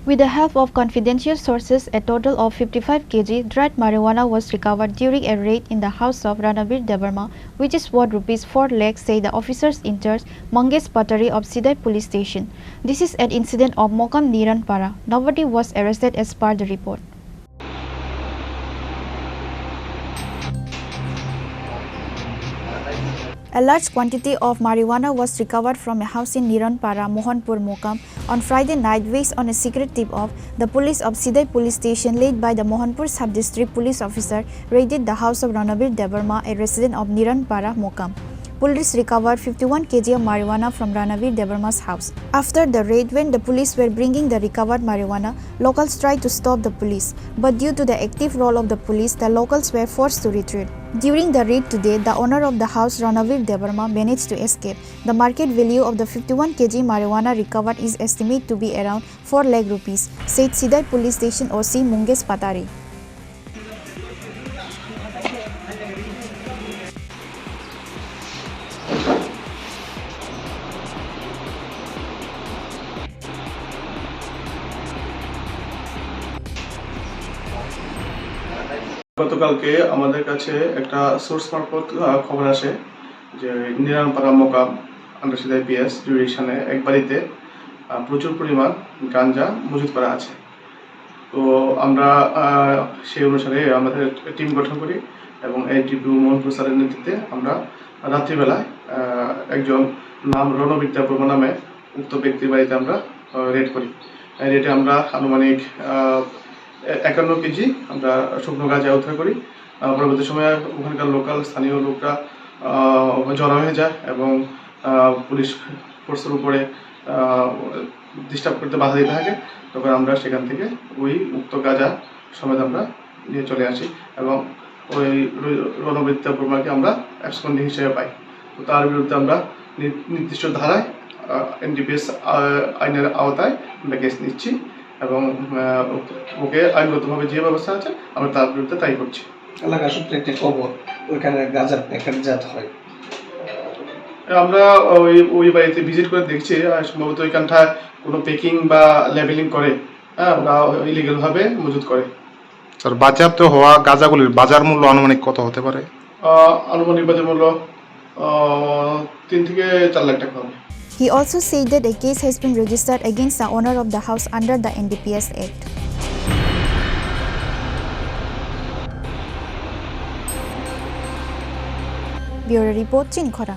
With the help of confidential sources, a total of 55 kg dried marijuana was recovered during a raid in the house of Ranavir Debarma, which is worth ₹4 lakhs, say the officers in charge, Mangesh Patari of Sidai police station. This is an incident of Mokam Niranpara. Nobody was arrested as per the report. A large quantity of marijuana was recovered from a house in Niranpara, Mohanpur, Mokam on Friday night based on a secret tip of the police of Sidai police station led by the Mohanpur sub-district police officer raided the house of Ranavir Debarma, a resident of Niranpara, Mokam. Police recovered 51 kg of marijuana from Ranavir Debarma's house. After the raid, when the police were bringing the recovered marijuana, locals tried to stop the police, but due to the active role of the police, the locals were forced to retreat. During the raid today, the owner of the house, Ranavir Debarma, managed to escape. The market value of the 51 kg marijuana recovered is estimated to be around 4 lakh rupees, said Sidai police station OC Mangesh Patari. গতকালকে আমাদের কাছে একটা source মারফত খবর আসে যে নিরানপাড়া মোকাম under সিদাই PS জুডিশনে এক বাড়িতে প্রচুর পরিমাণ গাঞ্জা মজুত করা আছে। তো আমরা সেই অনুসারে আমাদের টিম গঠন করি এবং এই টিপু মোহনপুর স্যারের নেতৃত্বে আমরা রাত্রিবেলায় একজন নাম রণবীর দেববর্মা নামে উক্ত ব্যক্তির বাড়িতে আমরা রেড করি। রেডে আমরা আনুমানিক 51 কেজি আমরা শুকনো গাঁজা উদ্ধার করি। পরবর্তী সময়ে ওখানকার লোকাল স্থানীয় লোকরা জড়ো হয়ে যায় এবং পুলিশ ফোর্সের উপরে ডিস্টার্ব করতে বাধা দিতে থাকে। তখন আমরা সেখান থেকে ওই উক্ত গাঁজা সমেত আমরা নিয়ে চলে আসি এবং ওই রণবীর দেববর্মাকে আমরা অ্যাবসকন্ডিং হিসেবে পাই। তো তার বিরুদ্ধে আমরা নির্দিষ্ট ধারায় এনডিপিএস আইনের আওতায় আমরা কেস নিচ্ছি এবং ওকে আইনগতভাবে যে ব্যবস্থা আছে আমরা তার বিরুদ্ধে তাই করছি। এলাকা সূত্রে একটি খবর ওইখানে গাঁজার প্যাকেটজাত হয়। আমরা ওই বাড়িতে ভিজিট করে দেখছি সম্ভবত ওইখানটায় কোনো প্যাকিং বা লেবেলিং করে, ওরা ইলিগালভাবে মজুত করে। স্যার, বাজেয়াপ্ত হওয়া গাঁজাগুলির বাজার মূল্য আনুমানিক কত হতে পারে? আনুমানিক বাজার মূল্য 3 থেকে 4 লাখ টাকা হবে। He also said that a case has been registered against the owner of the house under the NDPS Act. Bureau Report, Chinkhora.